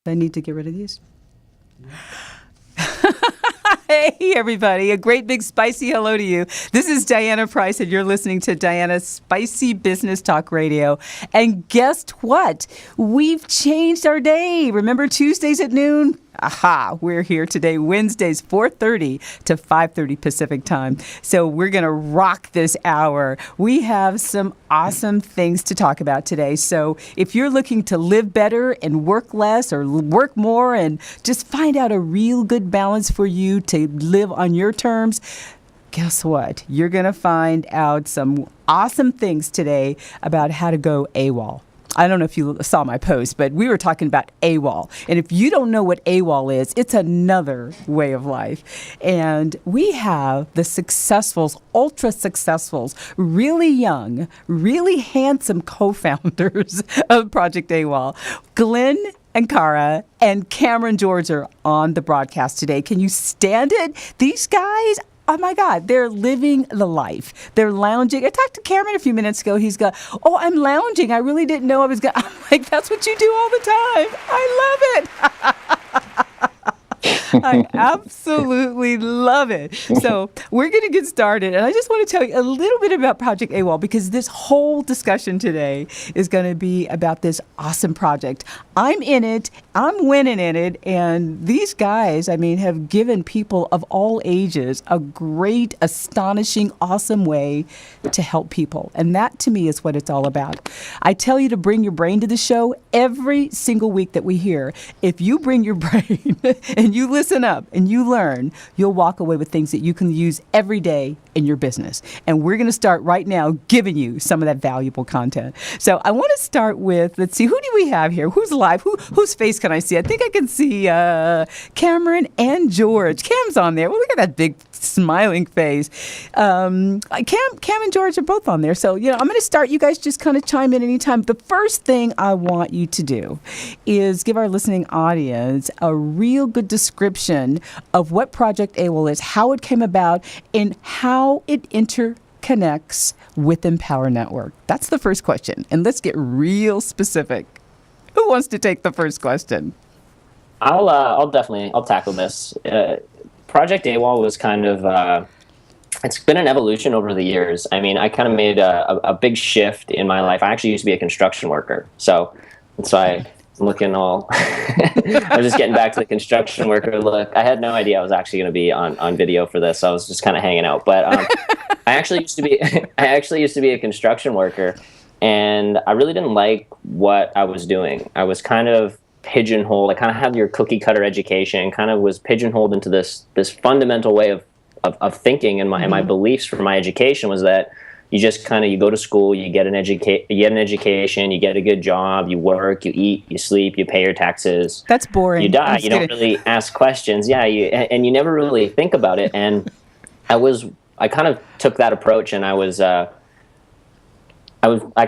I need to get rid of these. Hey, everybody. A great big spicy hello to you. This is Diana Price, and you're listening to Diana's Spicy Business Talk Radio. And guess what? We've changed our day. Remember Tuesdays at noon? Aha, we're here today, Wednesdays, 4:30 to 5:30 Pacific time. So we're going to rock this hour. We have some awesome things to talk about today. So if you're looking to live better and work less or work more and just find out a real good balance for you to live on your terms, guess what? You're going to find out some awesome things today about how to go AWOL. I don't know if you saw my post, but we were talking about AWOL. And if you don't know what AWOL is, it's another way of life. And we have the successfuls, ultra successfuls, really young, really handsome co-founders of Project AWOL. Glenn and Cara and Cameron George are on the broadcast today. Can you stand it? These guys, oh my God, they're living the life. They're lounging. I talked to Cameron a few minutes ago. He's got, oh, I'm lounging. I really didn't know I was going to. I'm like, that's what you do all the time. I love it. I absolutely love it. So we're going to get started. And I just want to tell you a little bit about Project AWOL, because this whole discussion today is going to be about this awesome project. I'm in it. I'm winning in it. And these guys, I mean, have given people of all ages a great, astonishing, awesome way to help people. And that, to me, is what it's all about. I tell you to bring your brain to the show every single week that we hear. If you bring your brain and you listen up and you learn, you'll walk away with things that you can use every day in your business. And we're going to start right now giving you some of that valuable content. So I want to start with, let's see, who do we have here? Who's live? Whose face can I see? I think I can see Cameron and George. Cam's on there. Well, look at that big smiling face. Cam and George are both on there. So, I'm going to start. You guys just kind of chime in anytime. The first thing I want you to do is give our listening audience a real good description of what Project AWOL is, how it came about, and how it interconnects with Empower Network. That's the first question. And let's get real specific. Who wants to take the first question? I'll tackle this. Project AWOL was kind of, it's been an evolution over the years. I mean, I kind of made a big shift in my life. I actually used to be a construction worker. So that's why I'm looking all, I'm just getting back to the construction worker look. I had no idea I was actually going to be on video for this. So I was just kind of hanging out. But I actually used to be a construction worker, and I really didn't like what I was doing. I was kind of pigeonholed. I kind of had your cookie cutter education, kind of was pigeonholed into this fundamental way of thinking, and my beliefs from my education was that you just you go to school, you get an education, you get a good job, you work, you eat, you sleep, you pay your taxes. That's boring. You die. You don't really ask questions. Yeah, and you never really think about it. And I kind of took that approach, and I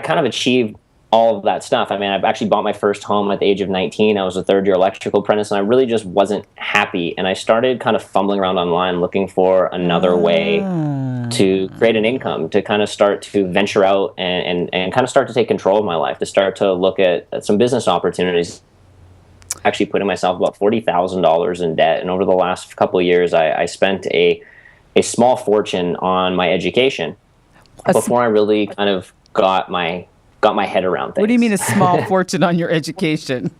kind of achieved all of that stuff. I mean, I've actually bought my first home at the age of 19. I was a third-year electrical apprentice, and I really just wasn't happy. And I started kind of fumbling around online looking for another way to create an income, to kind of start to venture out and kind of start to take control of my life, to start to look at some business opportunities. Actually putting myself about $40,000 in debt. And over the last couple of years, I spent a small fortune on my education before I really kind of got my head around things. What do you mean a small fortune on your education?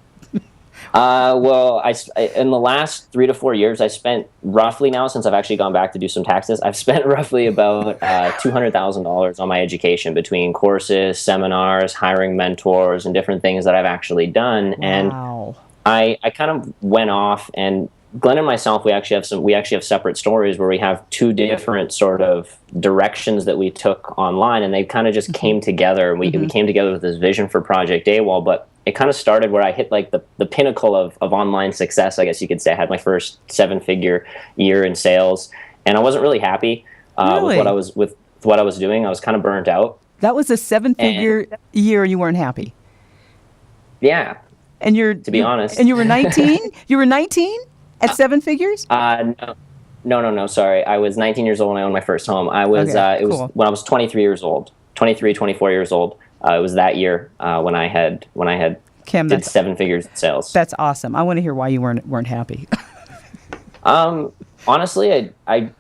Well, in the last 3 to 4 years, I spent roughly, now since I've actually gone back to do some taxes, I've spent roughly about $200,000 on my education between courses, seminars, hiring mentors, and different things that I've actually done. Wow. And I kind of went off, and Glenn and myself, we actually have separate stories where we have two different sort of directions that we took online, and they kind of just came together. We came together with this vision for Project AWOL, but it kind of started where I hit like the pinnacle of online success, I guess you could say. I had my first 7-figure year in sales, and I wasn't really happy with what I was doing. I was kind of burnt out. That was a 7-figure year, and you weren't happy. Yeah. And to be honest. And you were 19? You were 19 at 7 figures? No. Sorry. I was 19 years old when I owned my first home. I was, it was when I was 23 years old, 24 years old. It was that year when I had Kim, did 7 figures in sales. That's awesome. I want to hear why you weren't happy. Honestly, I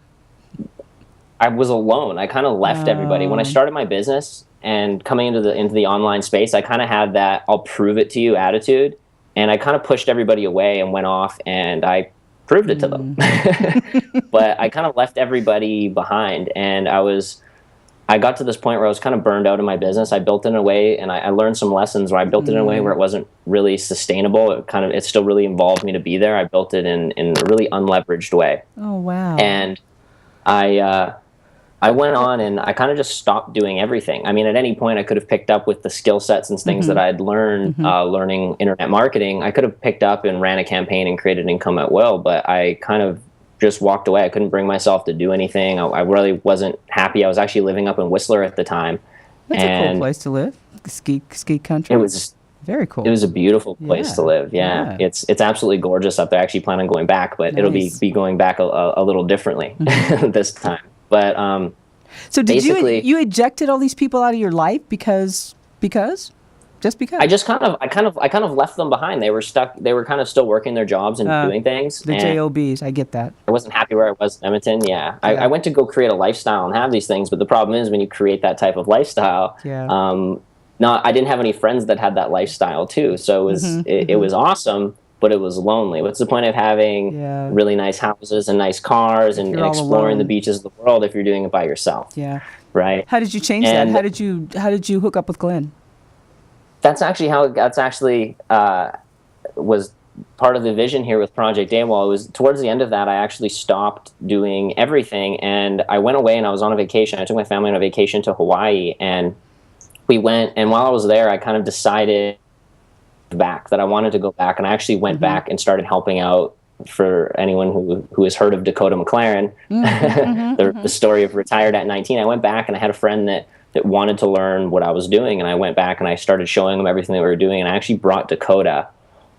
was alone. I kind of left everybody when I started my business and coming into the online space. I kind of had that "I'll prove it to you" attitude, and I kind of pushed everybody away and went off and I proved it to them. But I kind of left everybody behind, and I got to this point where I was kind of burned out in my business. I built it in a way, and I learned some lessons where I built it in a way where it wasn't really sustainable. It still really involved me to be there. I built it in a really unleveraged way. Oh, wow. And I went on and I kind of just stopped doing everything. I mean, at any point I could have picked up with the skill sets and things that I'd learned learning internet marketing. I could have picked up and ran a campaign and created income at will, but I kind of just walked away. I couldn't bring myself to do anything. I really wasn't happy. I was actually living up in Whistler at the time. That's a cool place to live. Ski country. It was very cool. It was a beautiful place to live. Yeah. It's absolutely gorgeous up there. I actually plan on going back, but it'll be going back a little differently this time. But so did you ejected all these people out of your life because just because? I kind of left them behind. They were stuck. They were kind of still working their jobs and doing things. The JOBs, I get that. I wasn't happy where I was in Edmonton. Yeah. I went to go create a lifestyle and have these things, but the problem is when you create that type of lifestyle, I didn't have any friends that had that lifestyle too. So it was awesome, but it was lonely. What's the point of having really nice houses and nice cars and exploring the beaches of the world if you're doing it by yourself? Yeah. Right. How did you change that? How did you hook up with Glenn? That's actually was part of the vision here with Project AWOL. It was towards the end of that, I actually stopped doing everything, and I went away and I was on a vacation. I took my family on a vacation to Hawaii, and we went, and while I was there, I kind of decided that I wanted to go back, and I actually went back and started helping out. For anyone who has heard of Dakota McLaren, the story of retired at 19, I went back and I had a friend that wanted to learn what I was doing, and I went back and I started showing him everything that we were doing, and I actually brought Dakota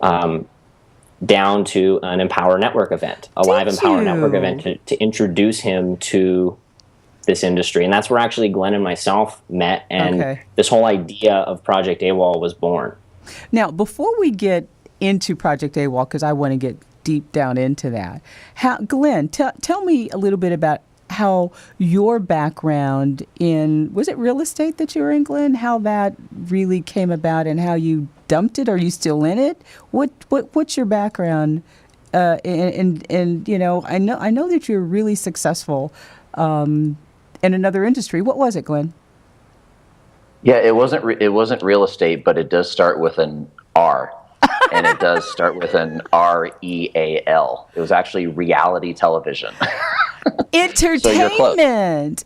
down to an Empower Network event, live Empower Network event to introduce him to this industry. And that's where actually Glenn and myself met, and this whole idea of Project AWOL was born. Now, before we get into Project AWOL, because I want to get deep down into that, Glenn, tell me a little bit about how your background in, was it real estate that you were in, Glenn? How that really came about and how you dumped it? Are you still in it? What's your background? And you know, I know that you're really successful in another industry. What was it, Glenn? Yeah, it wasn't real estate, but it does start with an R. And it does start with an REAL. It was actually reality television. Entertainment.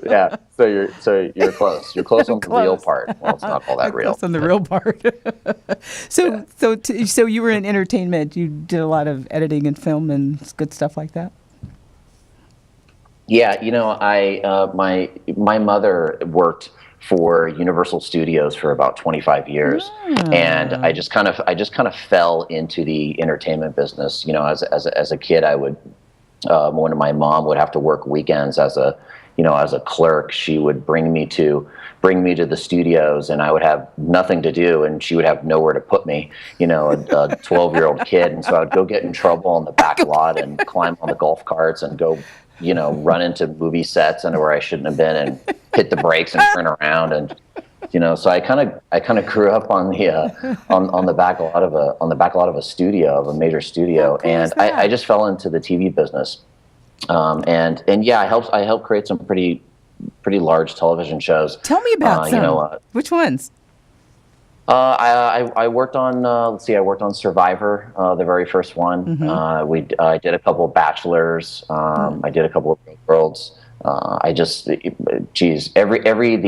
Yeah, so you're close. You're close on the real part. Well, it's not all that real. Close on the real part. So you were in entertainment. You did a lot of editing and film and good stuff like that. Yeah, you know, my mother worked for Universal Studios for about 25 years, and I just kind of fell into the entertainment business. You know, as a kid, I would when my mom would have to work weekends as a clerk, she would bring me to the studios, and I would have nothing to do, and she would have nowhere to put me. You know, a 12-year-old kid, and so I'd go get in trouble on the back lot and climb on the golf carts and go, you know, run into movie sets and where I shouldn't have been and hit the brakes and turn around, and you know, so I kind of grew up on the back lot of a studio, of a major studio, and I just fell into the TV business, and yeah, I helped create some pretty large television shows. Tell me about some. You know, which ones? I worked on I worked on Survivor, the very first one. I did a couple of Bachelors. I did a couple of Real Worlds. The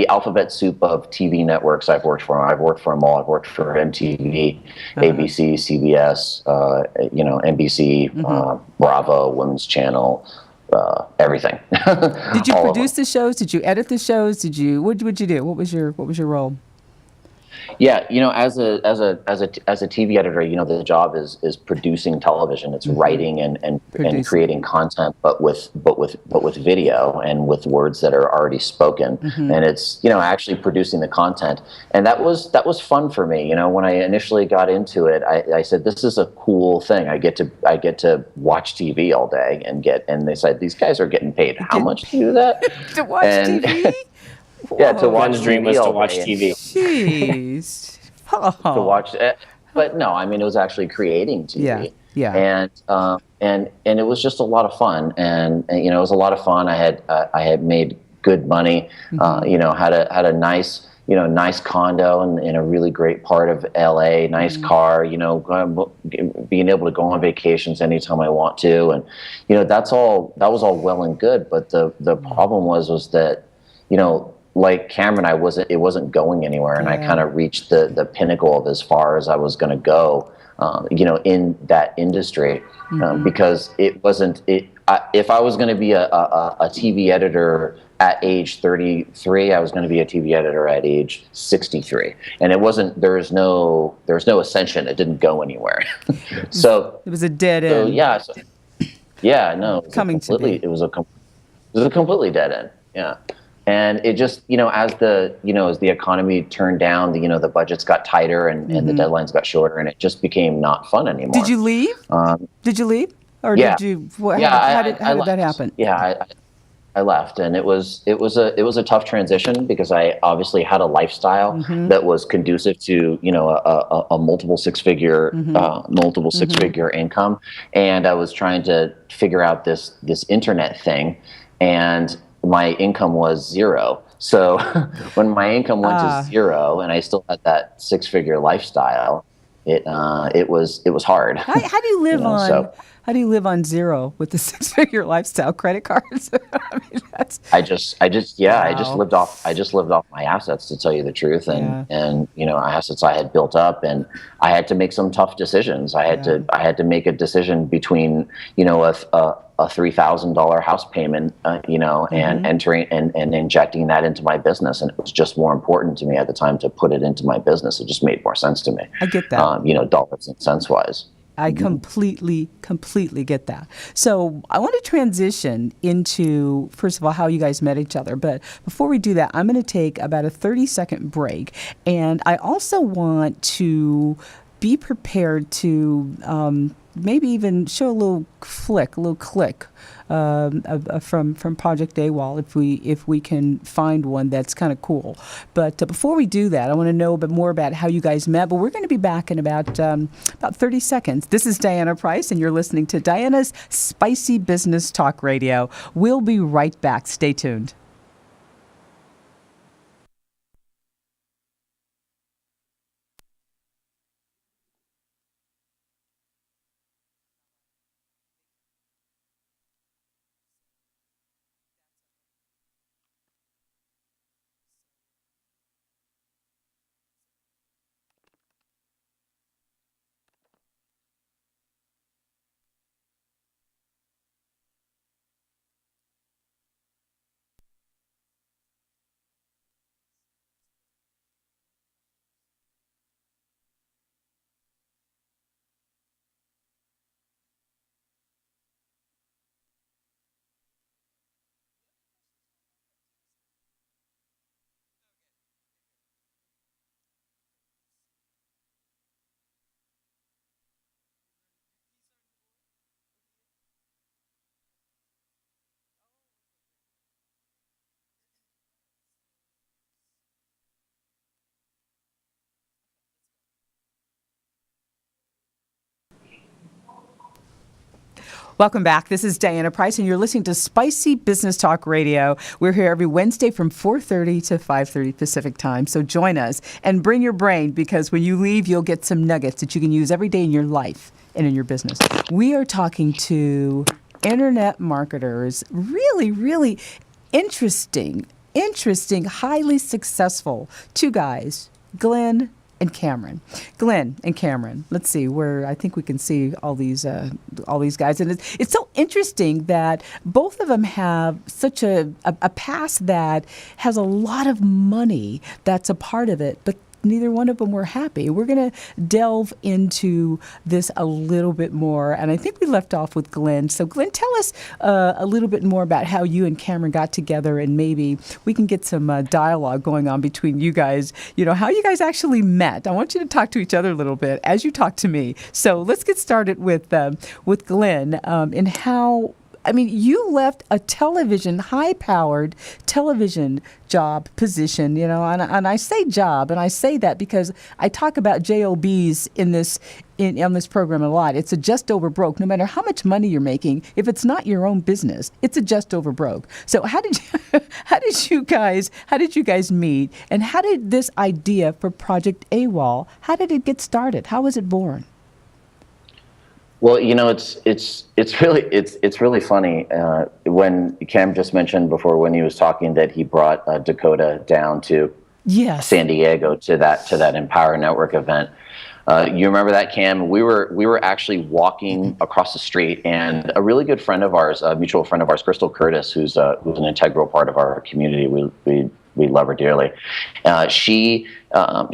alphabet soup of TV networks I've worked for. I've worked for them all. I've worked for MTV, ABC, CBS, NBC, Bravo, Women's Channel, everything. Did you produce the shows? Did you edit the shows? What would you do? What was your role? Yeah, as a TV editor, the job is producing television. It's writing and Producing. creating content, but with video and with words that are already spoken. And it's actually producing the content. And that was fun for me. When I initially got into it, I said, this is a cool thing. I get to watch TV all day and they said, these guys are getting paid how much to do that? To watch And- TV? Yeah, to watch One's dream was TV to all watch day and- TV. Jeez. Oh. to watch it. But no, I mean, it was actually creating TV. Yeah. And it was just a lot of fun. And it was a lot of fun. I had made good money. Had a nice nice condo in a really great part of LA. Nice car. Being able to go on vacations anytime I want to. And that was all well and good. But the problem was that like Cameron, it wasn't going anywhere, and I kind of reached the pinnacle of as far as I was going to go, in that industry, because it wasn't. If I was going to be a TV editor at age 33, I was going to be a TV editor at age 63, and it wasn't. There's no ascension. It didn't go anywhere. So It was a dead so end. yeah, no, it was Coming to be. it was a completely dead end. Yeah. And it just, as the economy turned down, the budgets got tighter and the deadlines got shorter, and it just became not fun anymore. Did you leave? Did you leave? Or yeah. did you? Yeah, How did that left. happen? Yeah, I left, and it was a tough transition because I obviously had a lifestyle that was conducive to a multiple six figure income, and I was trying to figure out this internet thing, and my income was zero. So when my income went to zero and I still had that 6-figure lifestyle, it was hard. How do you live on? so- How do you live on zero with the 6-figure lifestyle credit cards? I mean, that's I just Wow. lived off my assets, to tell you the truth, and assets I had built up, and I had to make some tough decisions. I had to make a decision between a $3,000 house payment, and entering and injecting that into my business, and it was just more important to me at the time to put it into my business. It just made more sense to me. I get that. Dollars and cents wise. I completely get that. So I want to transition into, first of all, how you guys met each other. But before we do that, I'm going to take about a 30-second break. And I also want to be prepared to maybe even show a little click from Project AWOL if we can find one that's kind of cool. But before we do that, I want to know a bit more about how you guys met. But we're going to be back in about 30 seconds. This is Diana Price, and you're listening to Diana's Spicy Business Talk Radio. We'll be right back. Stay tuned. Welcome back. This is Diana Price, and you're listening to Spicy Business Talk Radio. We're here every Wednesday from 4:30 to 5:30 Pacific time. So join us and bring your brain, because when you leave, you'll get some nuggets that you can use every day in your life and in your business. We are talking to internet marketers, really interesting, highly successful two guys, Glenn and Cameron. Glenn and Cameron. Let's see where I think we can see all these guys, and it's so interesting that both of them have such a past that has a lot of money that's a part of it, but neither one of them were happy. We're going to delve into this a little bit more, and I think we left off with Glenn. So Glenn, tell us a little bit more about how you and Cameron got together, and maybe we can get some dialogue going on between you guys, how you guys actually met. I want you to talk to each other a little bit as you talk to me. So let's get started with Glenn and how, you left a high-powered television job position, and I say job, and I say that because I talk about JOBs on this program a lot. It's a just over broke. No matter how much money you're making, if it's not your own business, it's a just over broke. So how did you guys meet, and how did this idea for Project AWOL, how did it get started? How was it born? Well, it's really funny when Cam just mentioned before when he was talking that he brought Dakota down to San Diego to that Empower Network event. You remember that, Cam? We were actually walking across the street, and a really good friend of ours, a mutual friend of ours, Crystal Curtis, who's an integral part of our community. We love her dearly. She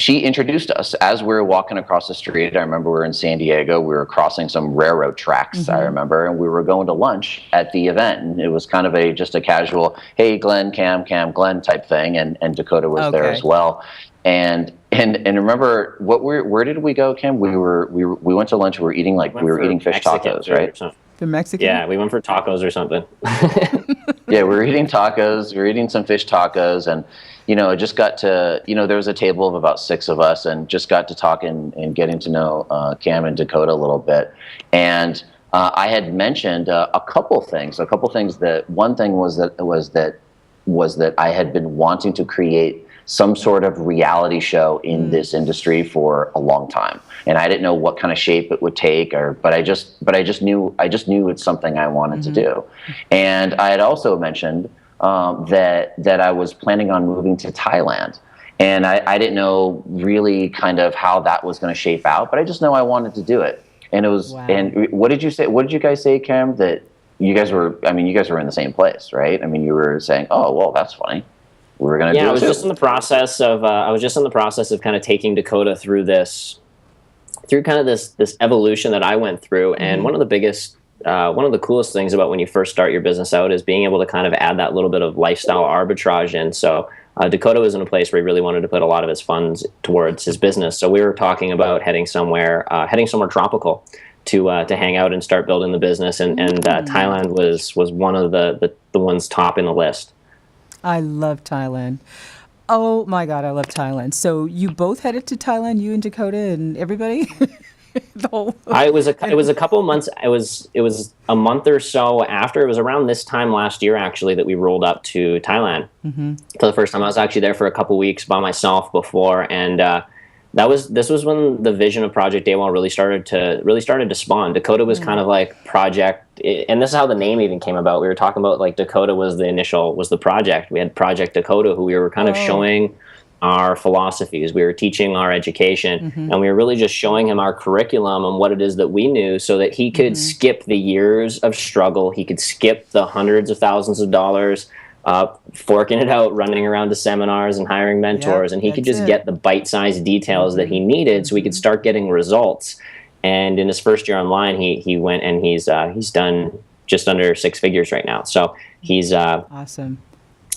introduced us as we were walking across the street. I remember we were in San Diego. We were crossing some railroad tracks, I remember, and we were going to lunch at the event. And it was kind of just a casual, hey, Glenn, Cam, Glenn type thing. And Dakota was there as well. And remember, where did we go, Cam? We went to lunch. We were eating we were eating fish tacos, right? The Mexican? Yeah, we went for tacos or something. Yeah, we were eating tacos. We were eating some fish tacos, and just got to there was a table of about 6 of us, and just got to talking and getting to know Cam and Dakota a little bit. And I had mentioned a couple things. That one thing was that I had been wanting to create some sort of reality show in this industry for a long time, and I didn't know what kind of shape it would take, but I just knew it's something I wanted to do. And I had also mentioned that I was planning on moving to Thailand, and I didn't know really kind of how that was going to shape out, but I just know I wanted to do it. And it was, and what did you say? What did you guys say, Cam? That you guys were in the same place, right? You were saying, oh, well, that's funny. We were going to do it. I was just in the process of kind of taking Dakota through this evolution that I went through. And one of the coolest things about when you first start your business out is being able to kind of add that little bit of lifestyle arbitrage in. So Dakota was in a place where he really wanted to put a lot of his funds towards his business. So we were talking about heading somewhere tropical to hang out and start building the business. And Thailand was one of the ones topping the list. I love Thailand. Oh my God, I love Thailand. So you both headed to Thailand, you and Dakota and everybody? It was a couple of months. It was a month or so after. It was around this time last year, actually, that we rolled up to Thailand for the first time. I was actually there for a couple of weeks by myself before, and this was when the vision of Project AWOL really started to spawn. Dakota was kind of like project, and this is how the name even came about. We were talking about like Dakota was the project. We had Project Dakota, who we were kind of showing our philosophies. We were teaching our education, and we were really just showing him our curriculum and what it is that we knew, so that he could skip the years of struggle. He could skip the hundreds of thousands of dollars forking it out, running around to seminars and hiring mentors, and he could just get the bite-sized details that he needed, so he could start getting results. And in his first year online, he went and he's done just under 6 figures right now. So he's awesome.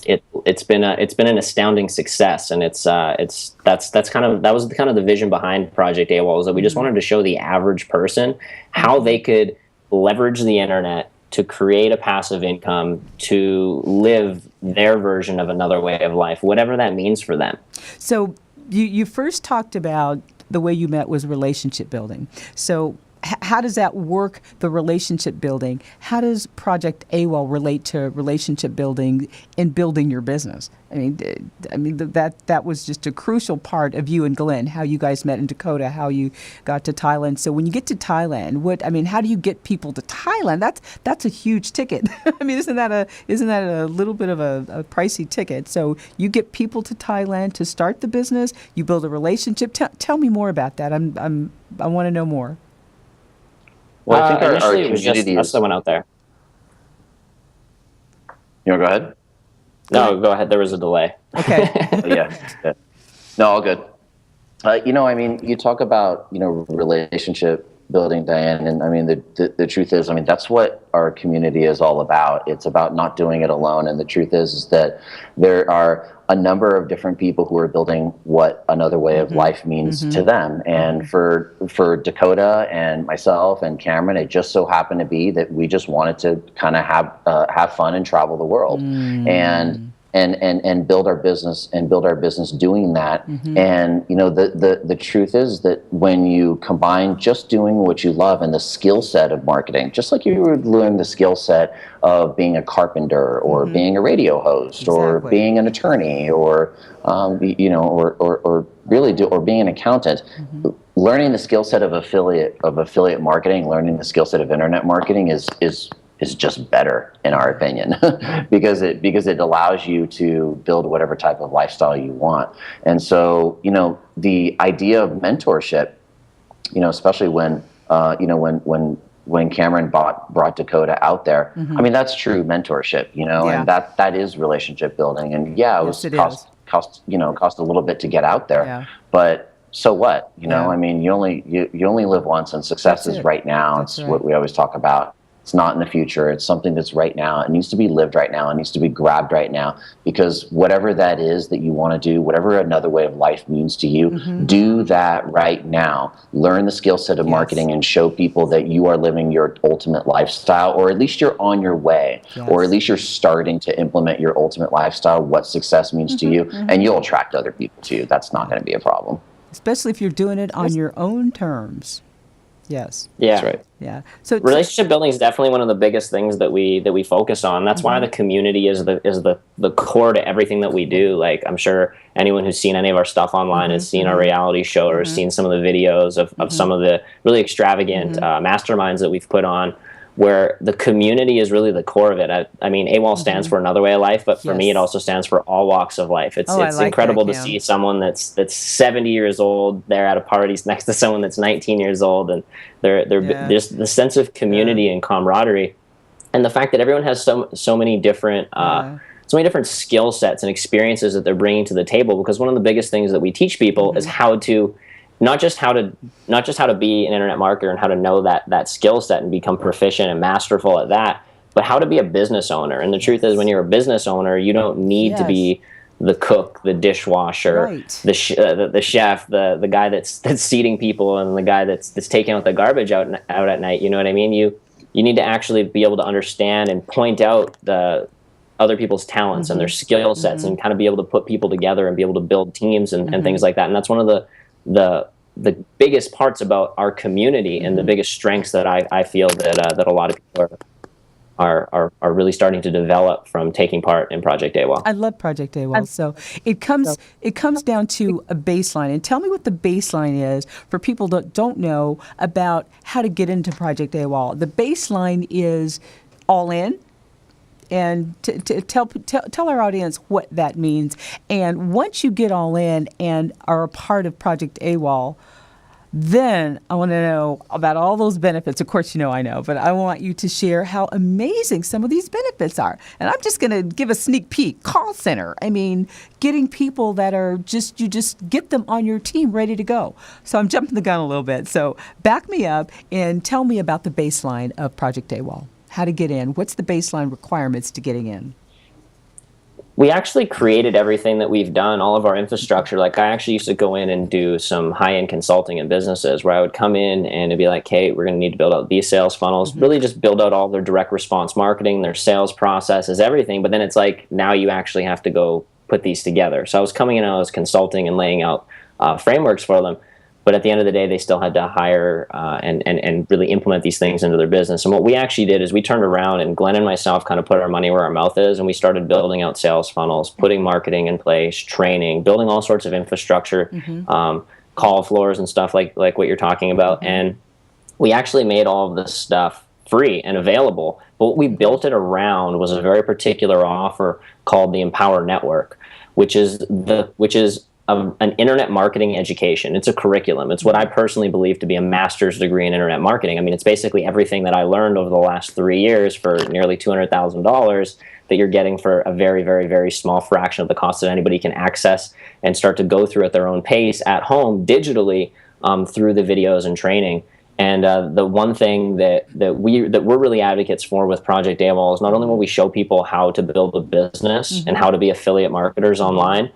It's been an astounding success, and that was kind of the vision behind Project AWOL, is that we just wanted to show the average person how they could leverage the internet to create a passive income, to live their version of another way of life, whatever that means for them. So you first talked about the way you met was relationship building. So how does that work, the relationship building? How does Project AWOL relate to relationship building in building your business? I mean that was just a crucial part of you and Glenn, how you guys met in Dakota, how you got to Thailand. So when you get to Thailand, how do you get people to Thailand? That's a huge ticket. Isn't that a little bit of a pricey ticket? So you get people to Thailand to start the business. You build a relationship. Tell me more about that. I want to know more. Well, I think our initially it was just community us that went out there. You want to go ahead? No, go ahead. There was a delay. Okay. Yeah. No, all good. I mean, you talk about, relationship building, Diane, and I mean, the truth is, I mean, that's what our community is all about. It's about not doing it alone. And the truth is that there are a number of different people who are building what another way of life means to them. And for Dakota and myself and Cameron, it just so happened to be that we just wanted to kind of have fun and travel the world. And build our business doing that. And the truth is that when you combine just doing what you love and the skill set of marketing, just like you were learning the skill set of being a carpenter or being a radio host or being an attorney or being an accountant, learning the skill set of affiliate marketing, learning the skill set of internet marketing is just better, in our opinion, because it allows you to build whatever type of lifestyle you want. And so, the idea of mentorship, especially when Cameron brought Dakota out there, I mean, that's true mentorship, and that is relationship building. And it cost a little bit to get out there, but so what? I mean, you only live once, and success is right now. It's what we always talk about. It's not in the future. It's something that's right now. It needs to be lived right now. It needs to be grabbed right now, because whatever that is that you want to do, whatever another way of life means to you, do that right now. Learn the skill set of marketing and show people that you are living your ultimate lifestyle, or at least you're on your way, or at least you're starting to implement your ultimate lifestyle, what success means to you, and you'll attract other people to you. That's not going to be a problem. Especially if you're doing it on your own terms. Yes. Yeah. That's right. Yeah. So relationship building is definitely one of the biggest things that we focus on. That's why the community is the core to everything that we do. Like, I'm sure anyone who's seen any of our stuff online has seen our reality show or seen some of the videos of some of the really extravagant masterminds that we've put on, where the community is really the core of it. I mean, AWOL stands for Another Way of Life, but for me, it also stands for all walks of life. It's like incredible that, to see someone that's 70 years old there at a party next to someone that's 19 years old, and there's the sense of community and camaraderie, and the fact that everyone has so many different skill sets and experiences that they're bringing to the table. Because one of the biggest things that we teach people is how to not just how to be an internet marketer and how to know that skill set and become proficient and masterful at that, but how to be a business owner. And the truth is, when you're a business owner, you don't need to be the cook, the dishwasher, the chef, the guy that's seating people, and the guy that's taking out the garbage out at night. You know what I mean? You need to actually be able to understand and point out the other people's talents and their skill sets, and kind of be able to put people together and be able to build teams and things like that. And that's one of the biggest parts about our community, and the biggest strengths that I feel that a lot of people are really starting to develop from taking part in Project AWOL. I love Project AWOL. So it comes down to a baseline. And tell me what the baseline is for people that don't know about how to get into Project AWOL. The baseline is all in. And to tell our audience what that means. And once you get all in and are a part of Project AWOL, then I want to know about all those benefits. Of course, I know, but I want you to share how amazing some of these benefits are. And I'm just going to give a sneak peek. Call center. I mean, getting people that are you just get them on your team ready to go. So I'm jumping the gun a little bit. So back me up and tell me about the baseline of Project AWOL. How to get in? What's the baseline requirements to getting in? We actually created everything that we've done, all of our infrastructure. Like, I actually used to go in and do some high-end consulting in businesses where I would come in and it'd be like, hey, we're going to need to build out these sales funnels, really just build out all their direct response marketing, their sales processes, everything. But then it's like, now you actually have to go put these together. So I was coming in and I was consulting and laying out frameworks for them. But at the end of the day, they still had to hire and really implement these things into their business. And what we actually did is we turned around, and Glenn and myself kind of put our money where our mouth is, and we started building out sales funnels, putting marketing in place, training, building all sorts of infrastructure, call floors and stuff like what you're talking about. And we actually made all of this stuff free and available. But what we built it around was a very particular offer called the Empower Network, which is an internet marketing education. It's a curriculum. It's what I personally believe to be a master's degree in internet marketing. I mean, it's basically everything that I learned over the last 3 years for nearly $200,000 that you're getting for a very, very, very small fraction of the cost that anybody can access and start to go through at their own pace at home digitally through the videos and training. And the one thing that we're really advocates for with Project AWOL is not only will we show people how to build a business and how to be affiliate marketers online,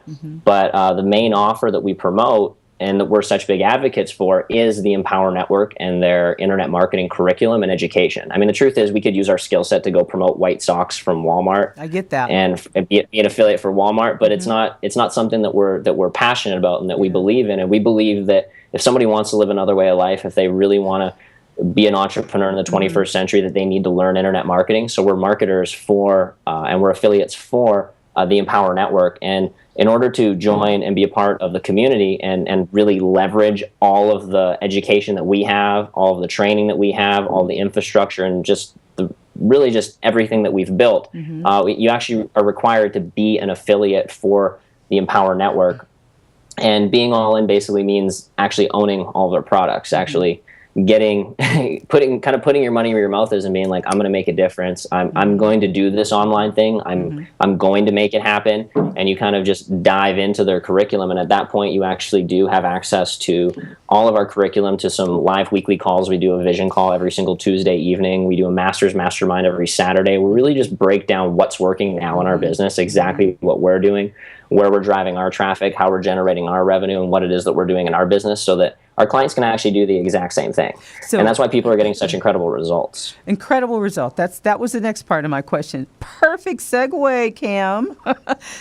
but the main offer that we promote and that we're such big advocates for is the Empower Network and their internet marketing curriculum and education. I mean, the truth is we could use our skill set to go promote white socks from Walmart. I get that. And be an affiliate for Walmart, but it's not something that we're passionate about and that we believe in. And we believe that if somebody wants to live another way of life, if they really want to be an entrepreneur in the 21st century, that they need to learn internet marketing. So we're marketers for and we're affiliates for the Empower Network. And in order to join and be a part of the community and really leverage all of the education that we have, all of the training that we have, all the infrastructure, and just everything that we've built, you actually are required to be an affiliate for the Empower Network. And being all in basically means actually owning all of their products, actually putting your money where your mouth is and being like, I'm going to make a difference. I'm going to do this online thing. I'm going to make it happen. And you kind of just dive into their curriculum. And at that point, you actually do have access to all of our curriculum, to some live weekly calls. We do a vision call every single Tuesday evening. We do a master's mastermind every Saturday. We really just break down what's working now in our business, exactly what we're doing, where we're driving our traffic, how we're generating our revenue, and what it is that we're doing in our business so that our clients can actually do the exact same thing. And that's why people are getting such incredible results. Incredible result. That was the next part of my question. Perfect segue, Cam.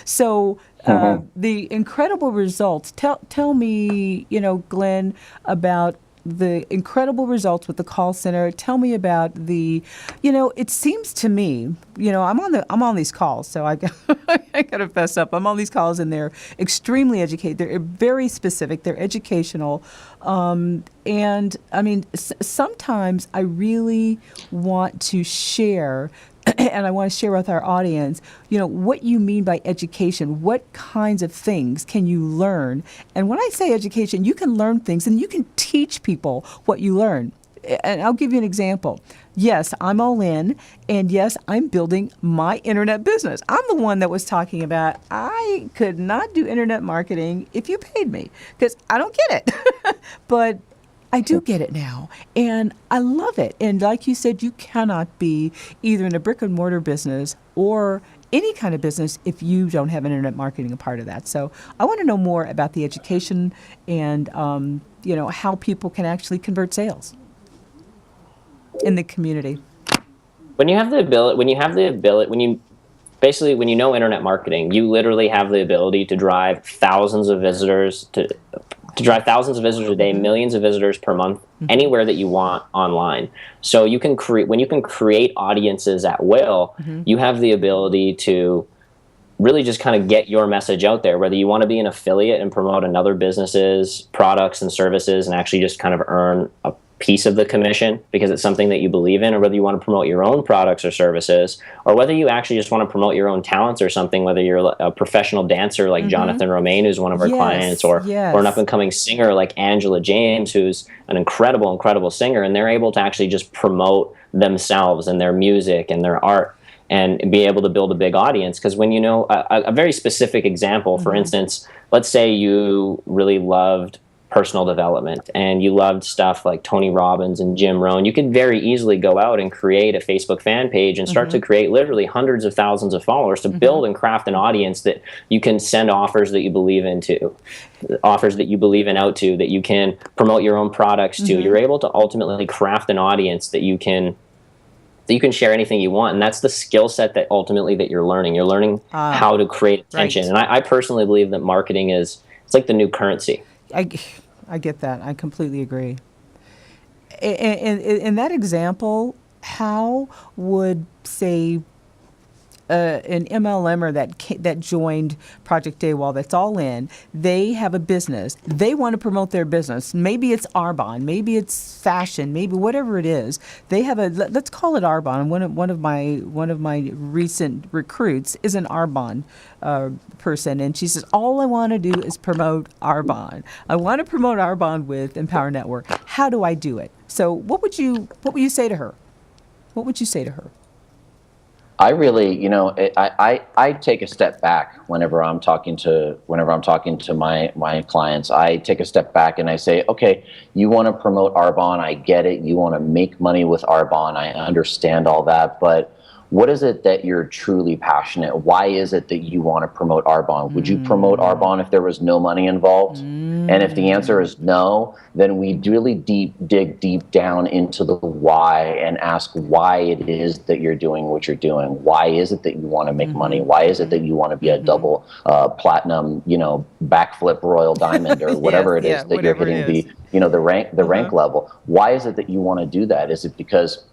So the incredible results. Tell me, Glenn, about the incredible results with the call center. Tell me about it seems to me, I'm on these calls, so I got to fess up. I'm on these calls and they're extremely educated. They're very specific. They're educational. And I mean, sometimes I really want to share and I want to share with our audience, what you mean by education. What kinds of things can you learn? And when I say education, you can learn things and you can teach people what you learn. And I'll give you an example. Yes, I'm all in, and yes, I'm building my internet business. I'm the one that was talking about I could not do internet marketing if you paid me, because I don't get it. But I do get it now, and I love it. And like you said, you cannot be either in a brick and mortar business or any kind of business if you don't have internet marketing a part of that. So I want to know more about the education and how people can actually convert sales in the community. When you know internet marketing, you literally have the ability to drive thousands of visitors a day, millions of visitors per month, anywhere that you want online. So you can create audiences at will, you have the ability to really just kind of get your message out there, whether you want to be an affiliate and promote another business's products and services and actually just kind of earn a piece of the commission because it's something that you believe in, or whether you want to promote your own products or services, or whether you actually just want to promote your own talents or something, whether you're a professional dancer like Jonathan Romaine, who's one of our clients, or an up-and-coming singer like Angela James, who's an incredible singer, and they're able to actually just promote themselves and their music and their art and be able to build a big audience. Because when a very specific example, for instance, let's say you really loved personal development and you loved stuff like Tony Robbins and Jim Rohn, you could very easily go out and create a Facebook fan page and start to create literally hundreds of thousands of followers to build and craft an audience that you can send offers that you believe in out to, that you can promote your own products to. You're able to ultimately craft an audience that you can share anything you want, and that's the skill set that ultimately that you're learning. You're learning how to create attention, and I personally believe that marketing it's like the new currency. I get that. I completely agree. In that example, how would, say, an MLMer that joined Project AWOL, that's all in, they have a business. They want to promote their business. Maybe it's Arbonne, maybe it's fashion, maybe whatever it is. They have let's call it Arbonne. One of my recent recruits is an Arbonne person, and she says, all I want to do is promote Arbonne. I want to promote Arbonne with Empower Network. How do I do it? So what would you say to her? What would you say to her? I really, I take a step back whenever I'm talking to my clients. I take a step back and I say, okay, you want to promote Arbonne, I get it. You want to make money with Arbonne, I understand all that, but what is it that you're truly passionate? Why is it that you want to promote Arbonne? Would you promote Arbonne if there was no money involved? And if the answer is no, then we really dig deep down into the why and ask why it is that you're doing what you're doing. Why is it that you want to make money? Why is it that you want to be a double platinum, backflip royal diamond or whatever it is that you're hitting the rank level? Why is it that you want to do that? Is it because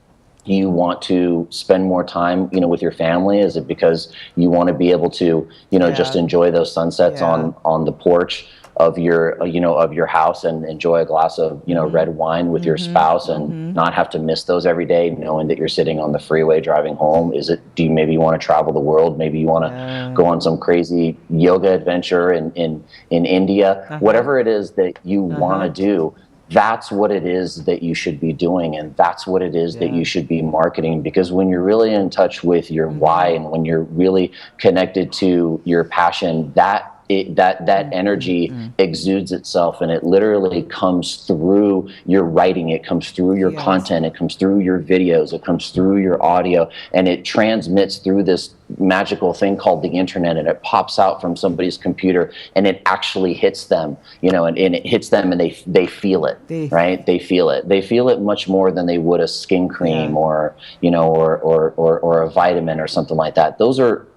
you want to spend more time, with your family? Is it because you want to be able to, just enjoy those sunsets on the porch of your house and enjoy a glass of, red wine with your spouse and not have to miss those every day, knowing that you're sitting on the freeway driving home? Do you maybe want to travel the world? Maybe you want to go on some crazy yoga adventure in India? Whatever it is that you want to do, that's what it is that you should be doing, and that's what it is that you should be marketing. Because when you're really in touch with your why and when you're really connected to your passion, that energy exudes itself, and it literally comes through your writing, it comes through your content, it comes through your videos, it comes through your audio, and it transmits through this magical thing called the internet, and it pops out from somebody's computer and it actually hits them, and it hits them and they feel it, right? They feel it much more than they would a skin cream or a vitamin or something like that.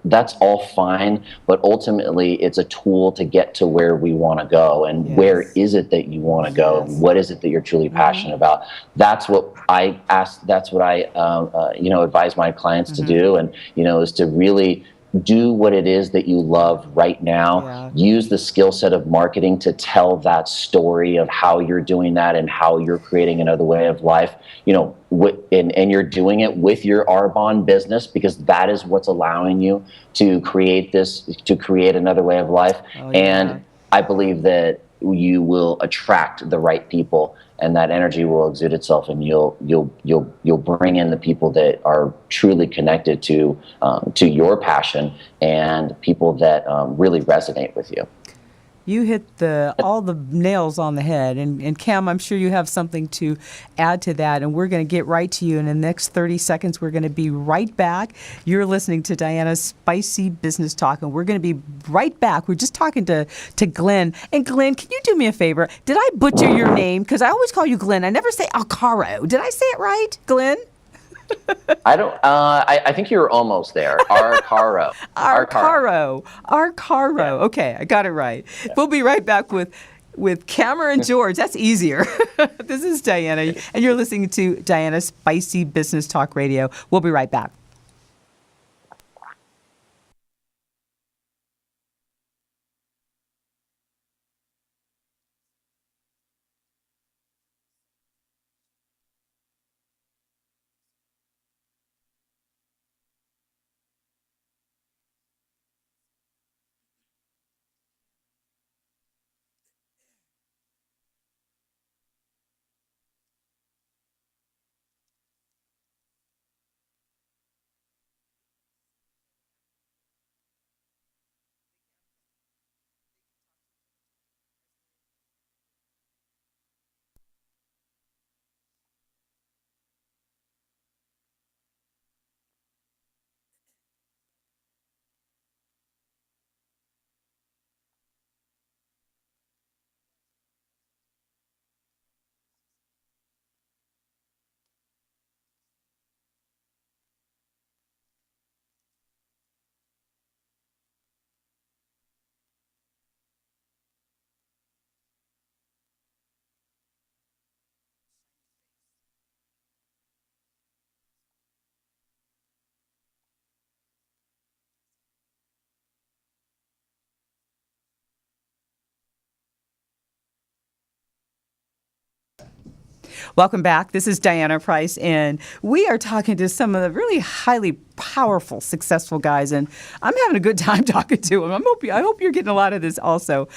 That's all fine, but ultimately it's a tool to get to where we want to go. And where is it that you want to go? And what is it that you're truly passionate about? That's what I ask. That's what I advise my clients to do, and is to really do what it is that you love right now. Use the skill set of marketing to tell that story of how you're doing that and how you're creating another way of life, and you're doing it with your Arbonne business, because that is what's allowing you to create another way of life. And I believe that you will attract the right people, and that energy will exude itself, and you'll bring in the people that are truly connected to your passion and people that really resonate with you. You hit all the nails on the head. And Cam, I'm sure you have something to add to that. And we're going to get right to you. In the next 30 seconds, we're going to be right back. You're listening to Diana's Spicy Business Talk. And we're going to be right back. We're just talking to Glenn. And Glenn, can you do me a favor? Did I butcher your name? Because I always call you Glenn. I never say Alcaro. Did I say it right, Glenn? I don't. I think you're almost there. Arcaro. Arcaro. Okay, I got it right. Yeah. We'll be right back with Cameron George. That's easier. This is Diana, and you're listening to Diana's Spicy Business Talk Radio. We'll be right back. Welcome back. This is Diana Price, and we are talking to some of the really highly powerful, successful guys, and I'm having a good time talking to them. I hope you're getting a lot of this also.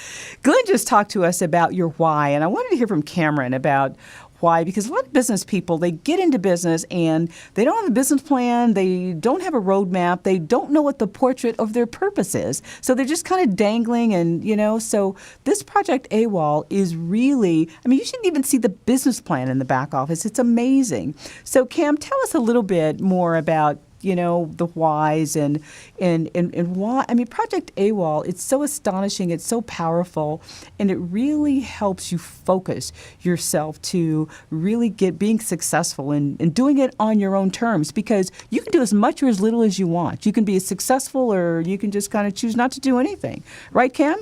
Glenn just talked to us about your why, and I wanted to hear from Cameron about why, because a lot of business people, they get into business and they don't have a business plan, they don't have a roadmap, they don't know what the portrait of their purpose is. So they're just kind of dangling and, so this Project AWOL is really, you shouldn't even see the business plan in the back office. It's amazing. So Cam, tell us a little bit more about the whys and why. Project AWOL, it's so astonishing, it's so powerful, and it really helps you focus yourself to really being successful and doing it on your own terms, because you can do as much or as little as you want. You can be as successful, or you can just kind of choose not to do anything. Right, Cam?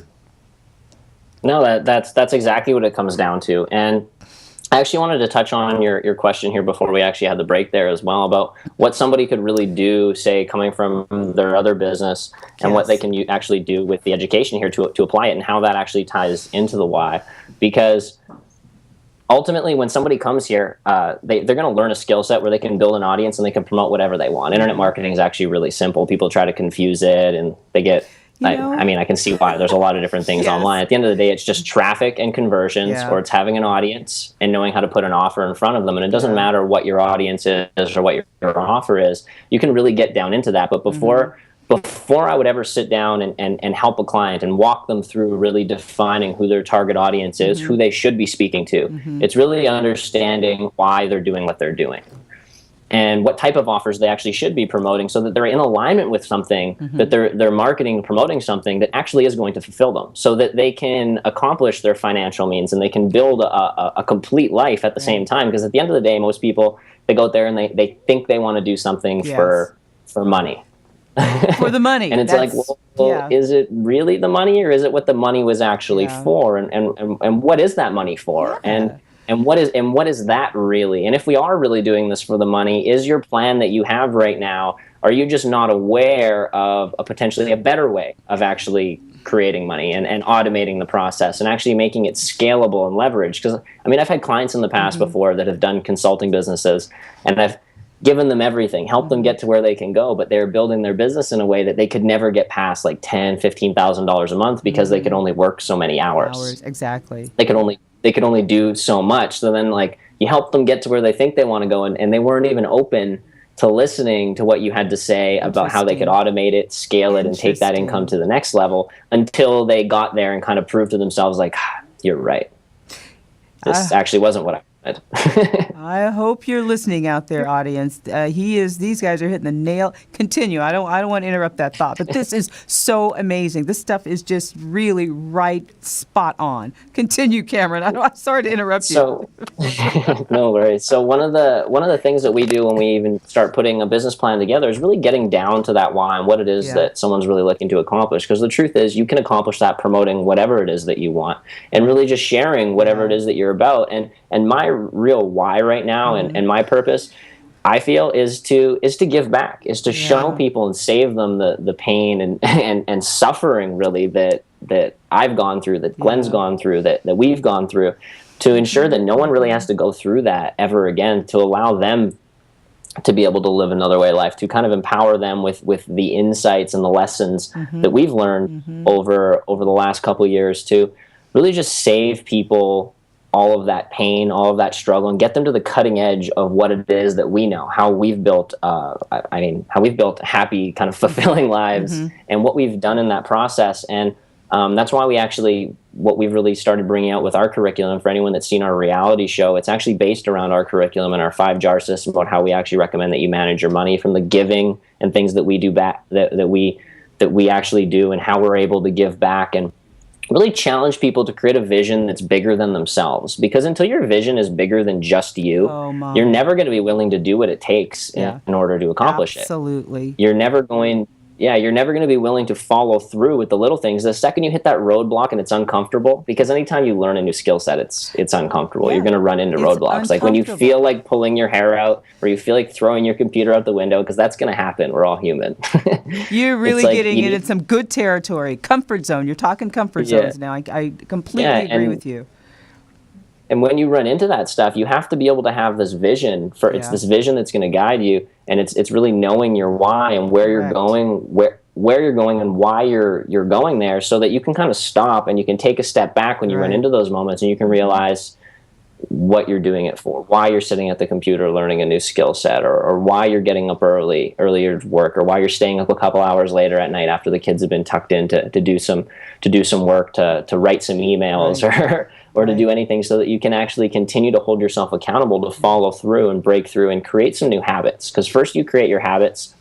No, that's exactly what it comes down to. And I actually wanted to touch on your question here before we actually had the break there as well, about what somebody could really do, say, coming from their other business, and what they can actually do with the education here to apply it, and how that actually ties into the why. Because ultimately, when somebody comes here, they're going to learn a skill set where they can build an audience and they can promote whatever they want. Internet marketing is actually really simple. People try to confuse it, and they get... I can see why. There's a lot of different things online. At the end of the day, it's just traffic and conversions, or it's having an audience and knowing how to put an offer in front of them. And it doesn't matter what your audience is or what your offer is. You can really get down into that. But before I would ever sit down and help a client and walk them through really defining who their target audience is, who they should be speaking to, it's really understanding why they're doing what they're doing, and what type of offers they actually should be promoting, so that they're in alignment with something, that they're marketing and promoting something that actually is going to fulfill them, so that they can accomplish their financial means and they can build a complete life at the same time. Because at the end of the day, most people, they go out there and they think they want to do something for money. For the money. And it's is it really the money, or is it what the money was actually for? And what is that money for? And what is that really? And if we are really doing this for the money, is your plan that you have right now, are you just not aware of potentially a better way of actually creating money and automating the process and actually making it scalable and leveraged? Because I've had clients in the past before that have done consulting businesses, and I've given them everything, helped them get to where they can go, but they're building their business in a way that they could never get past like $10,000, $15,000 a month, because they could only work so many hours. Exactly. They could only do so much. So then, you help them get to where they think they want to go, and they weren't even open to listening to what you had to say about how they could automate it, scale it, and take that income to the next level, until they got there and kind of proved to themselves, you're right. This actually wasn't what I wanted. I hope you're listening out there, audience. These guys are hitting the nail. Continue. I don't want to interrupt that thought, but this is so amazing. This stuff is just really right, spot on. Continue, Cameron. I'm sorry to interrupt you. So, no worries. So one of the things that we do when we even start putting a business plan together is really getting down to that why and what it is that someone's really looking to accomplish. Because the truth is, you can accomplish that promoting whatever it is that you want, and really just sharing whatever it is that you're about. And my real why right now, and my purpose, I feel, is to give back, is to show people and save them the pain and suffering really that I've gone through, that Glenn's gone through, that we've gone through, to ensure that no one really has to go through that ever again, to allow them to be able to live another way of life, to kind of empower them with the insights and the lessons that we've learned over the last couple of years, to really just save people all of that pain, all of that struggle, and get them to the cutting edge of what it is that we know, how we've built, how we've built happy, kind of fulfilling lives, and what we've done in that process. And that's why what we've really started bringing out with our curriculum, for anyone that's seen our reality show, it's actually based around our curriculum and our 5-jar system, about how we actually recommend that you manage your money, from the giving and things that we do back, that we actually do, and how we're able to give back, and really challenge people to create a vision that's bigger than themselves. Because until your vision is bigger than just you, you're never going to be willing to do what it takes in order to accomplish it. Absolutely. You're never going to be willing to follow through with the little things. The second you hit that roadblock and it's uncomfortable, because anytime you learn a new skill set, it's uncomfortable. You're going to run into roadblocks. Like when you feel like pulling your hair out, or you feel like throwing your computer out the window, because that's going to happen. We're all human. You're really getting into some good territory. Comfort zone. You're talking comfort zones now. I completely agree with you. And when you run into that stuff, you have to be able to have this vision it's this vision that's going to guide you. And it's really knowing your why and where you're going, where you're going and why you're going there, so that you can kind of stop and you can take a step back when you run into those moments, and you can realize, what you're doing it for, why you're sitting at the computer learning a new skill set, or why you're getting up earlier to work, or why you're staying up a couple hours later at night after the kids have been tucked in to do some work, to write some emails, Right. or to do anything, so that you can actually continue to hold yourself accountable to follow through and break through and create some new habits. Because first you create your habits,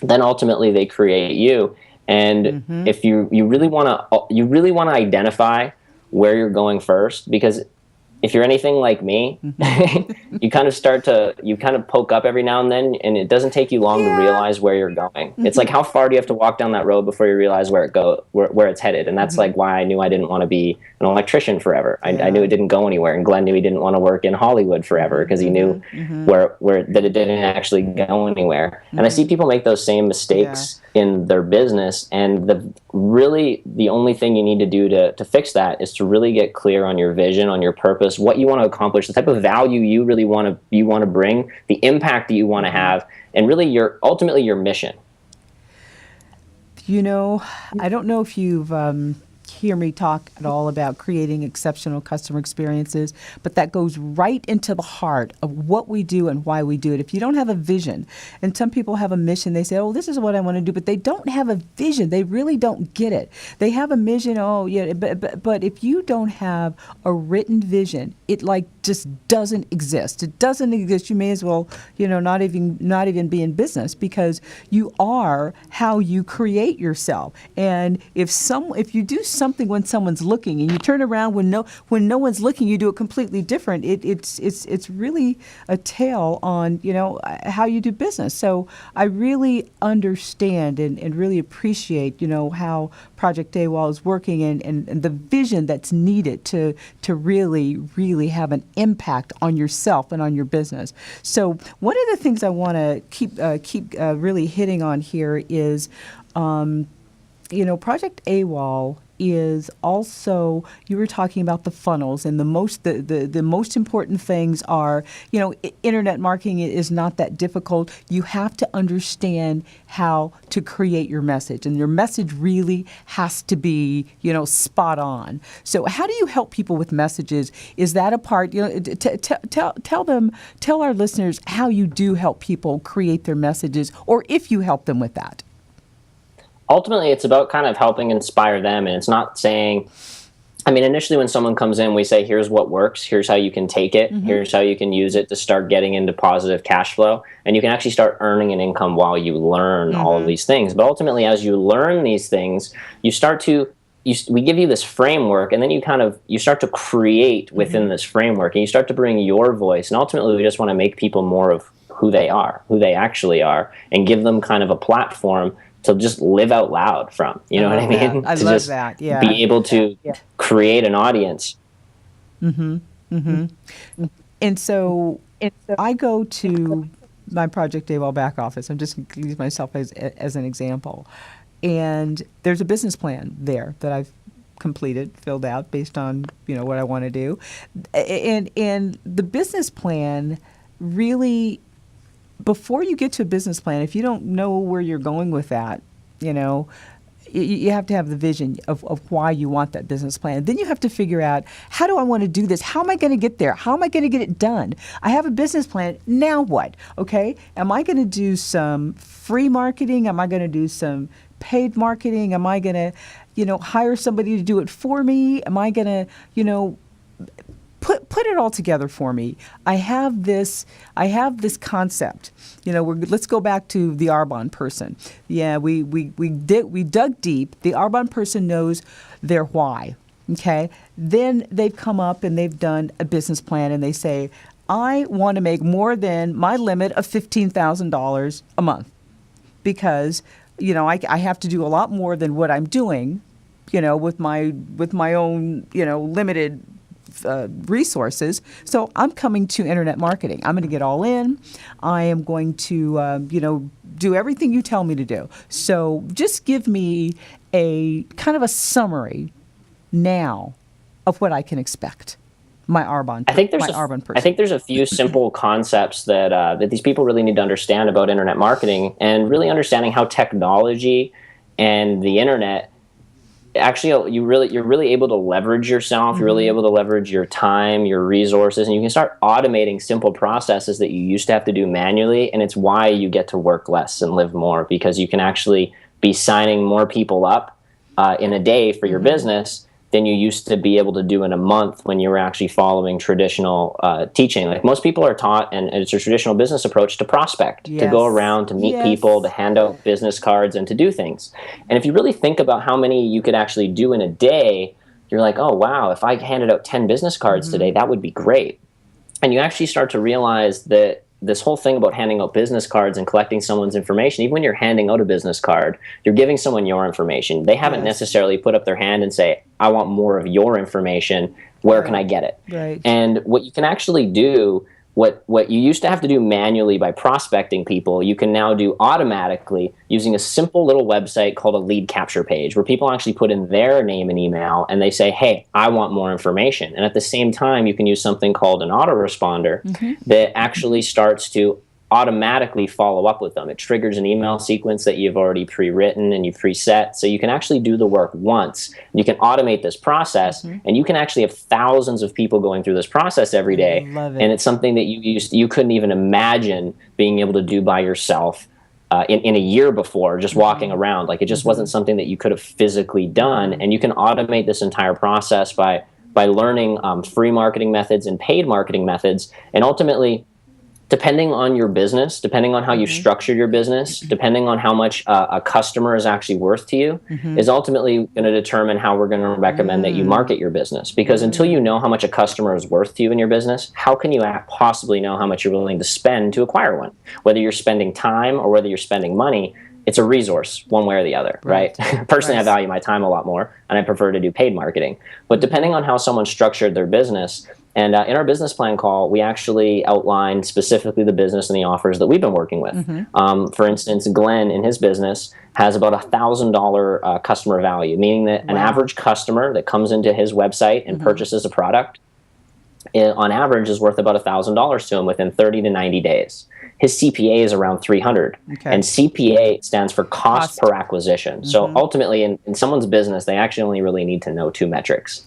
then ultimately they create you. And if you really want to identify where you're going first, because if you're anything like me, you kind of poke up every now and then, and it doesn't take you long to realize where you're going. It's like, how far do you have to walk down that road before you realize where it's headed? And that's like why I knew I didn't want to be an electrician forever. I knew it didn't go anywhere, and Glenn knew he didn't want to work in Hollywood forever, because he knew where that it didn't actually go anywhere. And I see people make those same mistakes in their business, and the only thing you need to do to fix that is to really get clear on your vision, on your purpose, what you want to accomplish, the type of value you really want to bring, the impact that you want to have, and really ultimately your mission. You know, I don't know if you've hear me talk at all about creating exceptional customer experiences, but that goes right into the heart of what we do and why we do it. If you don't have a vision, and some people have a mission, they say, oh, this is what I want to do, but they don't have a vision. They really don't get it. They have a mission, but if you don't have a written vision, it like just doesn't exist. It doesn't exist. You may as well, not even be in business, because you are how you create yourself. And if you do something when someone's looking, and you turn around when no one's looking, you do it completely different. It's really a tale on how you do business. So I really understand and really appreciate how Project AWOL is working, and the vision that's needed to really have an impact on yourself and on your business. So one of the things I want to keep really hitting on here is, Project AWOL is also, you were talking about the funnels, and the most important things are, internet marketing is not that difficult. You have to understand how to create your message, and your message really has to be, spot on. So how do you help people with messages? Is that a part, tell our listeners how you do help people create their messages, or if you help them with that. Ultimately, it's about kind of helping inspire them. And it's not saying, initially when someone comes in, we say, here's what works, here's how you can take it, here's how you can use it to start getting into positive cash flow. And you can actually start earning an income while you learn all of these things. But ultimately, as you learn these things, we give you this framework, and then you start to create within this framework, and you start to bring your voice. And ultimately, we just want to make people more of who they are, who they actually are, and give them kind of a platform to just live out loud from, what I mean? That. I to love just that, yeah. be able to create an audience. And so I go to my Project AWOL back office. I'm just going to use myself as an example. And there's a business plan there that I've completed, filled out based on, what I want to do. And the business plan really, before you get to a business plan, if you don't know where you're going with that, you have to have the vision of why you want that business plan. Then you have to figure out, how do I want to do this? How am I going to get there? How am I going to get it done? I have a business plan. Now what? Okay. Am I going to do some free marketing? Am I going to do some paid marketing? Am I going to, hire somebody to do it for me? Am I going to, put it all together for me. I have this concept. Let's go back to the Arbonne person. Yeah, we dug deep. The Arbonne person knows their why. Okay, then they've come up and they've done a business plan, and they say, I want to make more than my limit of $15,000 a month, because I have to do a lot more than what I'm doing, with my own limited resources. So I'm coming to internet marketing. I'm going to get all in. I am going to, do everything you tell me to do. So just give me a kind of a summary now of what I can expect. My Arbonne person. I think there's a few simple concepts that these people really need to understand about internet marketing, and really understanding how technology and the internet actually you're really able to leverage yourself. You're really able to leverage your time, your resources, and you can start automating simple processes that you used to have to do manually. And it's why you get to work less and live more, because you can actually be signing more people up in a day for your business than you used to be able to do in a month when you were actually following traditional teaching. Like most people are taught, and it's a traditional business approach, to prospect, to go around, to meet people, to hand out business cards, and to do things. And if you really think about how many you could actually do in a day, you're like, oh, wow, if I handed out 10 business cards today, that would be great. And you actually start to realize that this whole thing about handing out business cards and collecting someone's information, even when you're handing out a business card, you're giving someone your information. They haven't necessarily put up their hand and say, I want more of your information. Where can I get it? Right. And what you can actually do, what you used to have to do manually by prospecting people, you can now do automatically using a simple little website called a lead capture page, where people actually put in their name and email and they say, hey, I want more information. And at the same time, you can use something called an autoresponder that actually starts to automatically follow up with them. It triggers an email sequence that you've already pre-written and you've preset. So you can actually do the work once. You can automate this process, and you can actually have thousands of people going through this process every day. Love it. And it's something that you couldn't even imagine being able to do by yourself in a year before, just walking around. Like, it just wasn't something that you could have physically done. And you can automate this entire process by learning free marketing methods and paid marketing methods. And ultimately, depending on your business, depending on how you've structured your business, depending on how much a customer is actually worth to you, is ultimately going to determine how we're going to recommend that you market your business. Because until you know how much a customer is worth to you in your business, how can you possibly know how much you're willing to spend to acquire one? Whether you're spending time or whether you're spending money, it's a resource one way or the other, right? Personally, I value my time a lot more, and I prefer to do paid marketing. But depending on how someone structured their business, and in our business plan call, we actually outlined specifically the business and the offers that we've been working with. For instance, Glenn in his business has about $1,000 customer value, meaning that an average customer that comes into his website and purchases a product, on average, is worth about $1,000 to him within 30 to 90 days. His CPA is around 300, and CPA stands for cost per acquisition. So ultimately, in someone's business, they actually only really need to know two metrics.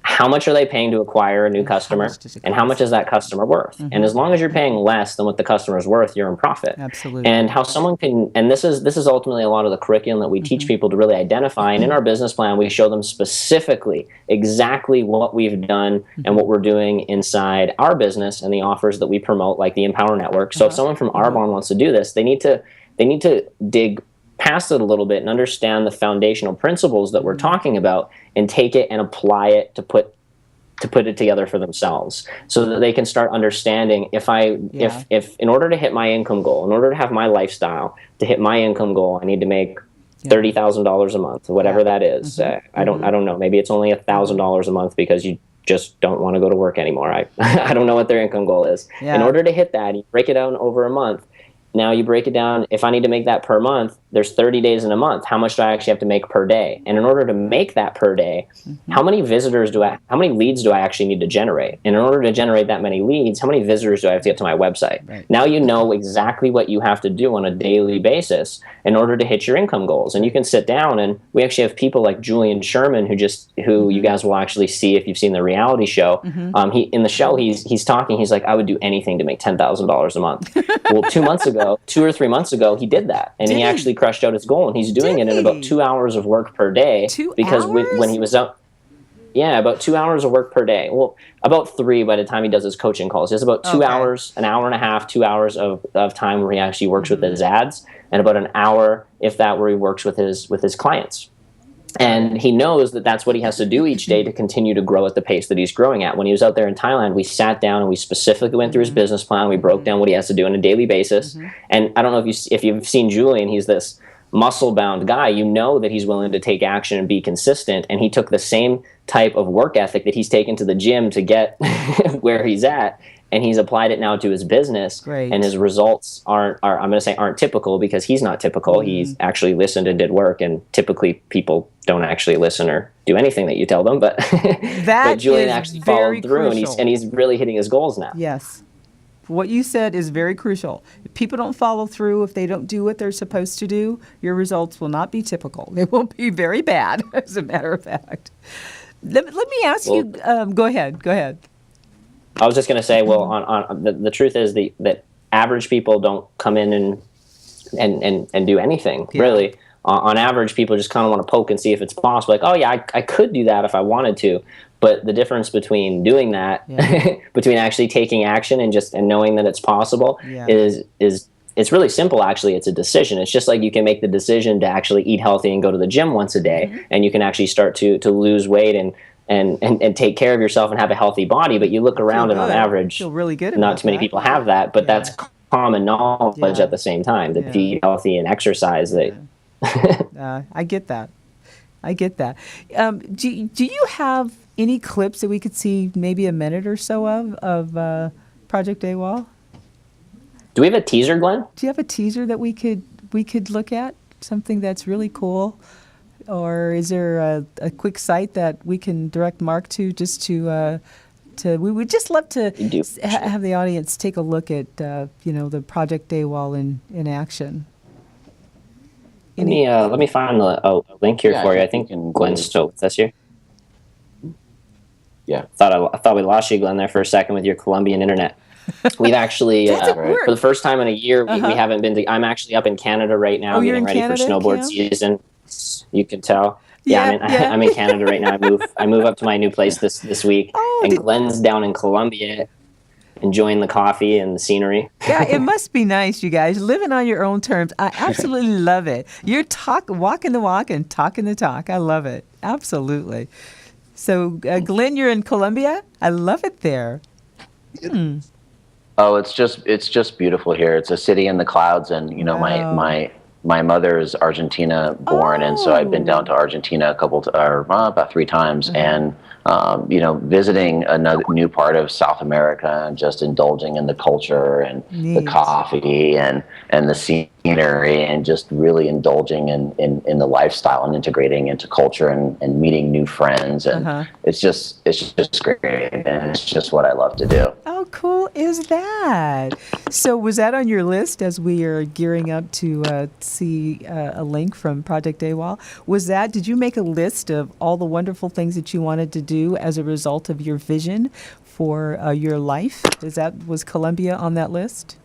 How much are they paying to acquire a new customer, and how much is that customer worth? And as long as you're paying less than what the customer is worth, you're in profit. Absolutely. And how someone can, and this is ultimately a lot of the curriculum that we teach people to really identify. And in our business plan, we show them specifically exactly what we've done and what we're doing inside our business and the offers that we promote, like the Empower Network. So if someone from Arbonne wants to do this, they need to dig past it a little bit and understand the foundational principles that we're talking about, and take it and apply it to put it together for themselves, so that they can start understanding, if in order to hit my income goal, in order to have my lifestyle, to hit my income goal, I need to make $30,000 a month, whatever that is. I don't know. Maybe it's only $1,000 a month because you just don't want to go to work anymore. I don't know what their income goal is. In order to hit that, you break it down over a month. Now you break it down, if I need to make that per month, there's 30 days in a month. How much do I actually have to make per day? And in order to make that per day, how many leads do I actually need to generate? And in order to generate that many leads, how many visitors do I have to get to my website? Now you know exactly what you have to do on a daily basis in order to hit your income goals. And you can sit down, and we actually have people like Julian Sherman, who you guys will actually see if you've seen the reality show. In the show, he's talking, he's like, I would do anything to make $10,000 a month. Well, 2 or 3 months ago, he did that, and he actually crushed out his goal, and he's doing it in about 2 hours of work per day. Because when he was out, about 2 hours of work per day. Well, about 3 by the time he does his coaching calls. He has about 2 hours, an hour and a half, 2 hours of time where he actually works with his ads, and about an hour, if that, where he works with his clients. And he knows that that's what he has to do each day to continue to grow at the pace that he's growing at. When he was out there in Thailand, we sat down and we specifically went through his business plan. We broke down what he has to do on a daily basis. And I don't know if you've seen Julian, he's this muscle-bound guy. You know that he's willing to take action and be consistent. And he took the same type of work ethic that he's taken to the gym to get where he's at, and he's applied it now to his business. Great. And his results aren't typical, because he's not typical. He's actually listened and did work, and typically people don't actually listen or do anything that you tell them. But That but Julian is actually very followed through, crucial. and he's really hitting his goals now. Yes. What you said is very crucial. If people don't follow through, if they don't do what they're supposed to do, your results will not be typical. They will be very bad, as a matter of fact. Let me ask you. Go ahead. I was just going to say, well, on the truth is that average people don't come in and do anything, really. On average, people just kind of want to poke and see if it's possible. Like, oh, yeah, I could do that if I wanted to. But the difference between doing that, between actually taking action and knowing that it's possible, is it's really simple. Actually, it's a decision. It's just like you can make the decision to actually eat healthy and go to the gym once a day, and you can actually start to lose weight and take care of yourself and have a healthy body. But you look around and on average, feel really good. Not too many people have that. But that's common knowledge at the same time. That if you eat healthy and exercise, I get that. Do you have any clips that we could see, maybe a minute or so of Project AWOL? Do we have a teaser, Glenn? Do you have a teaser that we could look at? Something that's really cool, or is there a quick site that we can direct Mark to just to? We would just love to have the audience take a look at the Project AWOL in action. Let me find a link here for you. I think Glenn's still with us here. Yeah. I thought we lost you, Glenn, there for a second with your Colombian internet. We've actually, for the first time in a year, we haven't been to. I'm actually up in Canada right now, getting ready for snowboard season. You can tell. I'm in Canada right now. I move up to my new place this week, and Glenn's down in Colombia, enjoying the coffee and the scenery. Yeah, it must be nice, you guys, living on your own terms. I absolutely love it. You're walking the walk and talking the talk. I love it. Absolutely. So, Glenn, you're in Colombia? I love it there. Oh, it's just beautiful here. It's a city in the clouds, and my mother is Argentina born, and so I've been down to Argentina about 3 times, and visiting another new part of South America and just indulging in the culture and the coffee and the scenery, and just really indulging in the lifestyle and integrating into culture and meeting new friends, and it's just great, and it's just what I love to do. How cool is that? So was that on your list as we are gearing up to see a link from Project AWOL? Did you make a list of all the wonderful things that you wanted to do as a result of your vision for your life? Was Colombia on that list?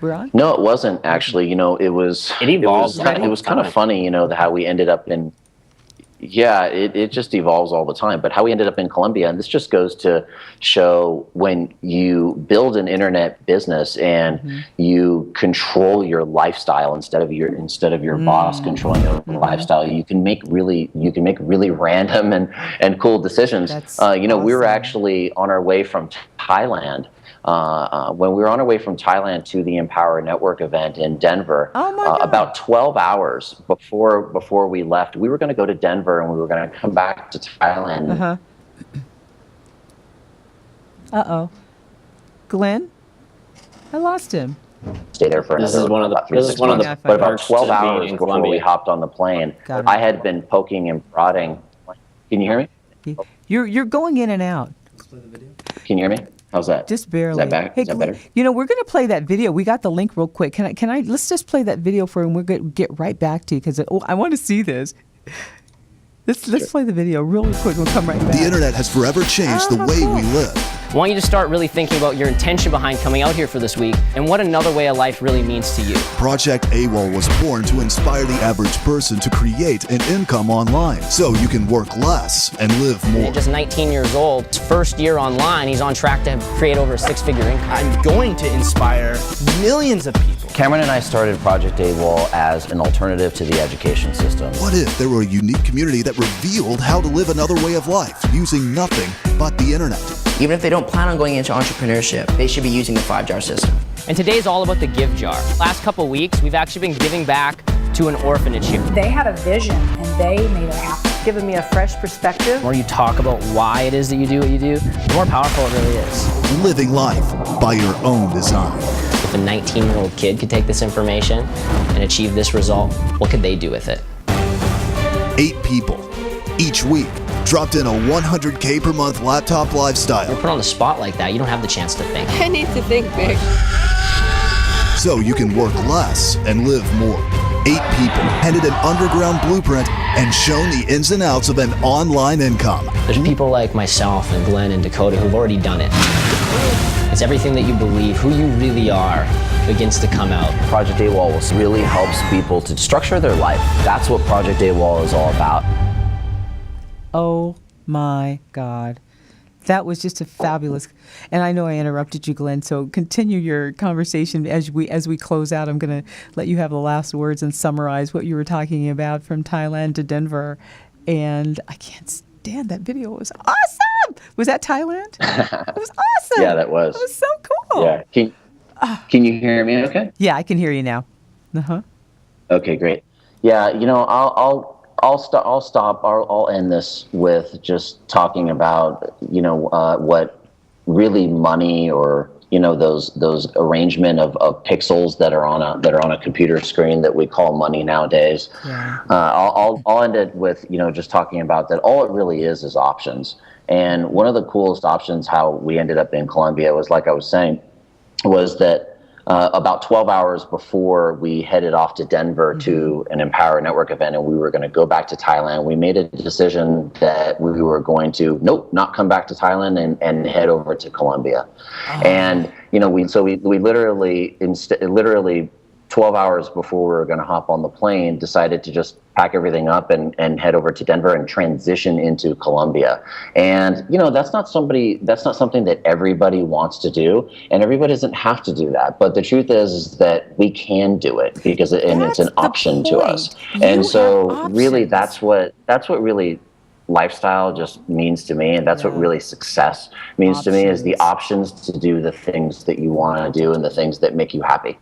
We're on? No, it wasn't actually. It was kind of funny, how we ended up in. Yeah, it just evolves all the time. But how we ended up in Colombia, and this just goes to show when you build an internet business and you control your lifestyle instead of your boss controlling your lifestyle, you can make really random and cool decisions. Awesome. We were actually on our way from Thailand. When we were on our way from Thailand to the Empower Network event in Denver, about 12 hours before we left, we were going to go to Denver and we were going to come back to Thailand. Glenn? I lost him. Stay there for this is one of the but about 12 hours before we hopped on the plane, I had been poking and prodding. Can you hear me? You're going in and out. Can you hear me? How's that? Just barely. Is that back? Hey, is that better? We're going to play that video. We got the link real quick. Can I? Let's just play that video for you, and we're going to get right back to you because I want to see this. Let's play the video real quick. We'll come right back. The internet has forever changed the way we live. I want you to start really thinking about your intention behind coming out here for this week and what another way of life really means to you. Project AWOL was born to inspire the average person to create an income online so you can work less and live more. At just 19 years old, his first year online, he's on track to create over a 6-figure income. I'm going to inspire millions of people. Cameron and I started Project AWOL as an alternative to the education system. What if there were a unique community that revealed how to live another way of life using nothing but the internet? Even if they don't plan on going into entrepreneurship, they should be using the 5-jar system. And today's all about the Give Jar. Last couple weeks, we've actually been giving back to an orphanage here. They had a vision and they made it happen. Giving me a fresh perspective. The more you talk about why it is that you do what you do, the more powerful it really is. Living life by your own design. If a 19-year-old kid could take this information and achieve this result, what could they do with it? 8 people each week dropped in a 100K per month laptop lifestyle. Put on the spot like that, you don't have the chance to think. I need to think big. So you can work less and live more. 8 people handed an underground blueprint and shown the ins and outs of an online income. There's people like myself and Glenn and Dakota who've already done it. It's everything that you believe, who you really are, begins to come out. Project AWOL really helps people to structure their life. That's what Project AWOL is all about. Oh my God. That was just a fabulous, and I know I interrupted you, Glenn, so continue your conversation as we close out. I'm going to let you have the last words and summarize what you were talking about from Thailand to Denver. And I can't stand that video. It was awesome. Was that Thailand? It was awesome. Yeah, that was. It was so cool. Yeah. Can you hear me okay? Yeah, I can hear you now. Uh-huh. Okay, great. Yeah, I'll end this with just talking about, what really money or, those arrangement of pixels that are on a computer screen that we call money nowadays. Yeah. I'll end it with, just talking about that all it really is options. And one of the coolest options, how we ended up in Colombia was, like I was saying, was that about 12 hours before we headed off to Denver to an Empower Network event and we were going to go back to Thailand, we made a decision that we were going to, not come back to Thailand and head over to Colombia. Oh. And, we literally 12 hours before we were going to hop on the plane, decided to just pack everything up and head over to Denver and transition into Colombia. And, that's not something that everybody wants to do, and everybody doesn't have to do that. But the truth is that we can do it because it's an option to us. And so really that's what really lifestyle just means to me, and that's what really success means to me, is the options to do the things that you want to do and the things that make you happy.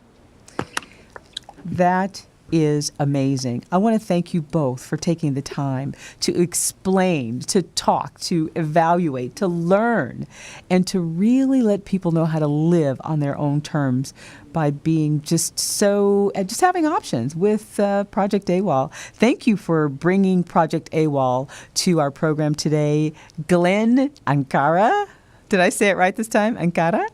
That is amazing. I want to thank you both for taking the time to explain, to talk, to evaluate, to learn, and to really let people know how to live on their own terms by being just having options with Project AWOL. Thank you for bringing Project AWOL to our program today. Glenn Ankara. Did I say it right this time? Ankara?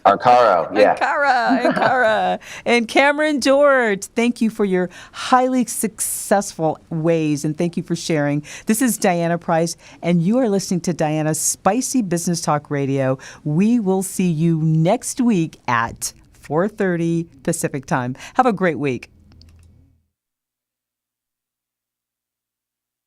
Ankara, yeah. Ankara. And Cameron George, thank you for your highly successful ways, and thank you for sharing. This is Diana Price, and you are listening to Diana's Spicy Business Talk Radio. We will see you next week at 4:30 Pacific Time. Have a great week.